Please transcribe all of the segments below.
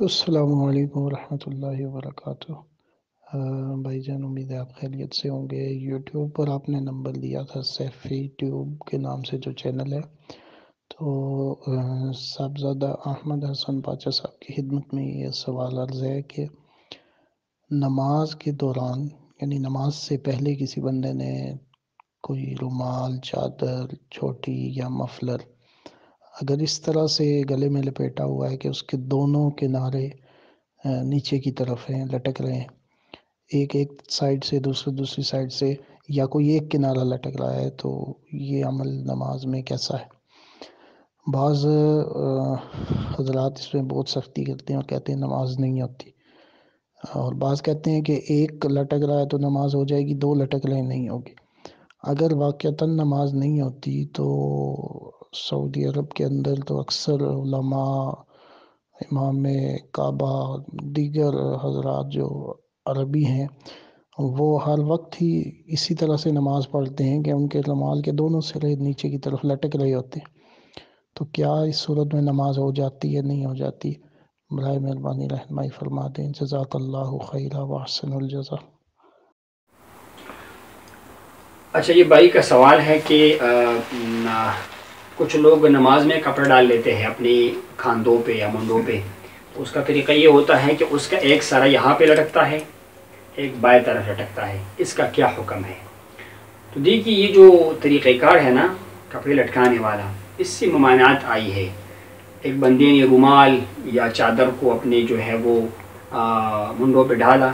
السلام علیکم ورحمۃ اللہ وبرکاتہ۔ بھائی جان، امید ہے آپ خیریت سے ہوں گے۔ یوٹیوب پر آپ نے نمبر دیا تھا، سیفی ٹیوب کے نام سے جو چینل ہے، تو صاحبزادہ احمد حسن پاچا صاحب کی خدمت میں یہ سوال عرض ہے کہ نماز کے دوران، یعنی نماز سے پہلے کسی بندے نے کوئی رومال، چادر، چھوٹی یا مفلر اگر اس طرح سے گلے میں لپیٹا ہوا ہے کہ اس کے دونوں کنارے نیچے کی طرف ہیں، لٹک رہے ہیں، ایک سائڈ سے دوسری سائڈ سے، یا کوئی ایک کنارہ لٹک رہا ہے، تو یہ عمل نماز میں کیسا ہے؟ بعض حضرات اس میں بہت سختی کرتے ہیں اور کہتے ہیں نماز نہیں ہوتی، اور بعض کہتے ہیں کہ ایک لٹک رہا ہے تو نماز ہو جائے گی، دو لٹک رہے نہیں ہوگی۔ اگر واقعتاً نماز نہیں ہوتی تو سعودی عرب کے اندر تو اکثر علماء، امام کعبہ، دیگر حضرات جو عربی ہیں، وہ ہر وقت ہی اسی طرح سے نماز پڑھتے ہیں کہ ان کے رومال کے دونوں سرے نیچے کی طرف لٹک رہے ہوتے ہیں۔ تو کیا اس صورت میں نماز ہو جاتی ہے، نہیں ہو جاتی؟ برائے مہربانی رہنمائی فرما دیں، جزاک اللہ خیرہ و احسن الجزا۔ اچھا، یہ بھائی کا سوال ہے کہ کچھ لوگ نماز میں کپڑا ڈال لیتے ہیں اپنی کھاندوں پہ یا مندوں پہ، تو اس کا طریقہ یہ ہوتا ہے کہ اس کا ایک سرا یہاں پہ لٹکتا ہے، ایک بائیں طرف لٹکتا ہے، اس کا کیا حکم ہے؟ تو دیکھیے، یہ جو طریقہ کار ہے نا کپڑے لٹکانے والا، اس سے ممانعت آئی ہے۔ ایک بندے نے رومال یا چادر کو اپنے جو ہے وہ منڈوں پہ ڈالا،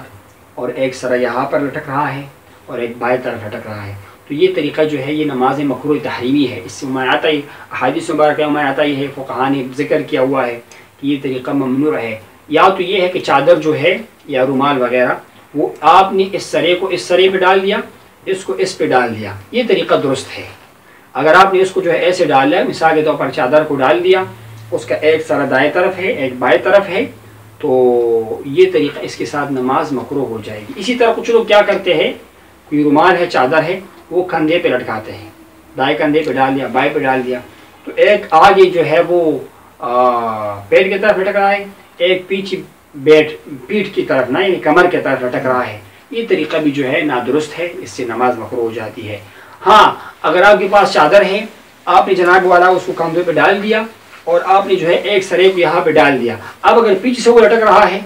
اور ایک سرا یہاں پر لٹک رہا ہے اور ایک بائیں طرف لٹک رہا ہے، تو یہ طریقہ جو ہے یہ نماز مکروہ تحریمی ہے۔ اس سے ممانعت آئی، احادیث مبارکہ میں ممانعت آئی ہے، فقہاء نے ذکر کیا ہوا ہے کہ یہ طریقہ ممنوع ہے۔ یا تو یہ ہے کہ چادر جو ہے یا رومال وغیرہ، وہ آپ نے اس سرے کو اس سرے پہ ڈال دیا، اس کو اس پہ ڈال دیا، یہ طریقہ درست ہے۔ اگر آپ نے اس کو جو ہے ایسے ڈال لیا، مثال کے طور پر چادر کو ڈال دیا، اس کا ایک سرا دائیں طرف ہے ایک بائیں طرف ہے، تو یہ طریقہ اس کے ساتھ نماز مکروہ ہو جائے گی۔ اسی طرح کچھ لوگ کیا کرتے ہیں، کوئی رومال ہے، چادر ہے، وہ کندھے پہ لٹکاتے ہیں، دائیں کندھے پہ ڈال دیا، بائیں پہ ڈال دیا، تو ایک آگے جو ہے وہ پیٹ کی طرف لٹک رہا ہے، ایک پیچھے پیٹھ کی طرف نہ، یعنی کمر کی طرف لٹک رہا ہے۔ یہ طریقہ بھی جو ہے نادرست ہے، اس سے نماز مکروہ ہو جاتی ہے۔ ہاں، اگر آپ کے پاس چادر ہے، آپ نے جناب والا اس کو کندھے پہ ڈال دیا، اور آپ نے جو ہے ایک سرے کو یہاں پہ ڈال دیا، اب اگر پیچھے سے وہ لٹک رہا ہے،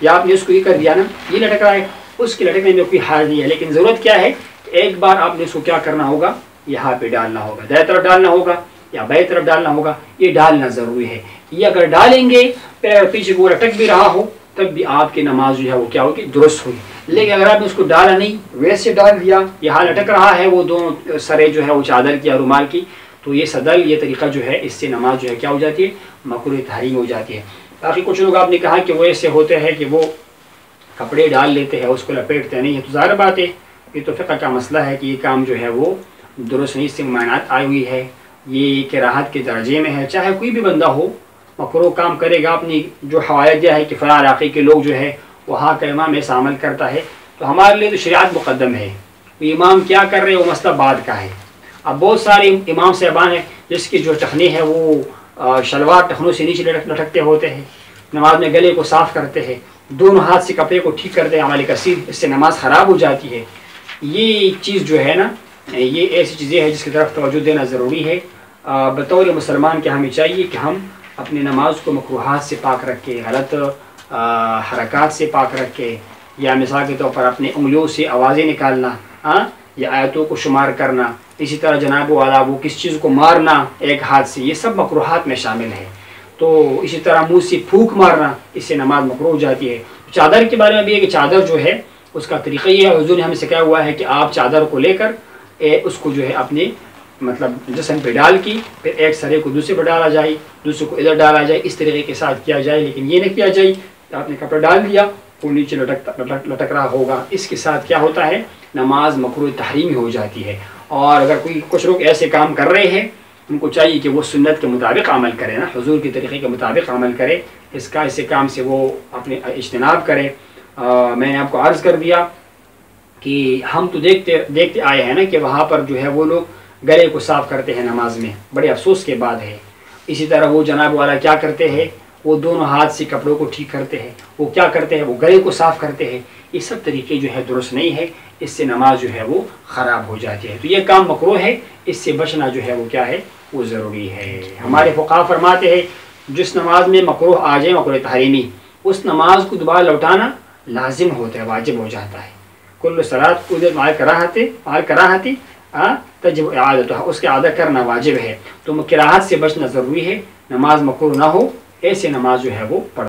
یا آپ نے اس کو یہ کر دیا نا، یہ لٹک رہا ہے، اس کے لٹکنے میں کوئی حرج نہیں ہے، لیکن ضرورت کیا ہے، ایک بار آپ نے اس کو کیا کرنا ہوگا، یہاں پہ ڈالنا ہوگا، دائیں طرف ڈالنا ہوگا یا بائیں طرف ڈالنا ہوگا، یہ ڈالنا ضروری ہے۔ یہ اگر ڈالیں گے پھر پیچھے وہ لٹک بھی رہا ہو، تب بھی آپ کی نماز جو ہے وہ کیا ہوگی، درست ہوگی۔ لیکن اگر آپ نے اس کو ڈالا نہیں، ویسے ڈال دیا، یہاں لٹک رہا ہے وہ دونوں سرے جو ہے وہ چادر کی یا رومال کی، تو یہ صدل، یہ طریقہ جو ہے اس سے نماز جو ہے کیا ہو جاتی ہے، مکروہ تحریم ہو جاتی ہے۔ باقی کچھ لوگ آپ نے کہا کہ وہ ایسے ہوتے ہیں کہ وہ کپڑے ڈال لیتے ہیں، اس کو لپیٹتے نہیں ہیں، تو ظاہر بات ہے یہ تو فقہ کا مسئلہ ہے کہ یہ کام جو ہے وہ درست نہیں، اس سے ممانعت آئی ہوئی ہے، یہ کراہت کے درجے میں ہے۔ چاہے کوئی بھی بندہ ہو، مکروہ کام کرے گا، اپنی جو حوالہ دیا ہے کہ فلاں علاقے کے لوگ جو ہے وہاں کا امام ایسا عمل کرتا ہے، تو ہمارے لیے تو شریعت مقدم ہے، امام کیا کر رہے ہیں وہ مسئلہ بعد کا ہے۔ اب بہت سارے امام صاحبان ہیں جس کی جو ٹخنے ہیں وہ شلوار ٹخنوں سے نیچے لٹکتے ہوتے ہیں، نماز میں گلے کو صاف کرتے ہیں، دونوں ہاتھ سے کپڑے کو ٹھیک کرتے ہیں، عمل کثیر، اس سے نماز خراب ہو جاتی ہے۔ یہ چیز جو ہے نا، یہ ایسی چیزیں ہیں جس کی طرف توجہ دینا ضروری ہے۔ بطور مسلمان کہ ہمیں چاہیے کہ ہم اپنی نماز کو مکروہات سے پاک رکھیں، غلط حرکات سے پاک رکھیں، یا مثال کے طور پر اپنے انگلیوں سے آوازیں نکالنا، یا آیتوں کو شمار کرنا، اسی طرح جناب والا وہ کس چیز کو مارنا ایک ہاتھ سے، یہ سب مکروہات میں شامل ہے۔ تو اسی طرح منہ سے پھونک مارنا، اس سے نماز مکروہ ہو جاتی ہے۔ چادر کے بارے میں بھی ہے کہ چادر جو ہے اس کا طریقہ یہ ہے، حضور نے ہمیں سکھایا ہوا ہے کہ آپ چادر کو لے کر اس کو جو ہے اپنے مطلب جسم پہ ڈال کی، پھر ایک سرے کو دوسرے پہ ڈالا جائے، دوسرے کو ادھر ڈالا جائے، اس طریقے کے ساتھ کیا جائے، لیکن یہ نہیں کیا جائے کہ آپ نے کپڑا ڈال دیا وہ نیچے لٹک رہا ہوگا، اس کے ساتھ کیا ہوتا ہے، نماز مکروہ تحریمی ہو جاتی ہے۔ اور اگر کچھ لوگ ایسے کام کر رہے ہیں، ان کو چاہیے کہ وہ سنت کے مطابق عمل کرے نا، حضور کے طریقے کے مطابق عمل کرے، ایسے کام سے وہ اپنے اجتناب کرے۔ میں نے آپ کو عرض کر دیا کہ ہم تو دیکھتے آئے ہیں نا کہ وہاں پر جو ہے وہ لوگ گلے کو صاف کرتے ہیں نماز میں، بڑے افسوس کے بعد ہے۔ اسی طرح وہ جناب والا کیا کرتے ہیں، وہ دونوں ہاتھ سے کپڑوں کو ٹھیک کرتے ہیں، وہ کیا کرتے ہیں، وہ گلے کو صاف کرتے ہیں، یہ سب طریقے جو ہے درست نہیں ہے، اس سے نماز جو ہے وہ خراب ہو جاتی ہے. تو یہ کام مکروہ ہے، اس سے بچنا جو ہے وہ کیا ہے، وہ ضروری ہے. ہمارے فقہا فرماتے ہیں جس نماز میں مکروہ آ جائے، مکروہ تحریمی، اس نماز کو دوبارہ لوٹانا لازم ہوتا ہے، واجب ہو جاتا ہے. کل صلاۃ مع کراہت تجب اعادتها، اس کی اعادہ کرنا واجب ہے. تو کراہت سے بچنا ضروری ہے، نماز مکروہ نہ ہو ایسے نماز جو ہے وہ پڑھ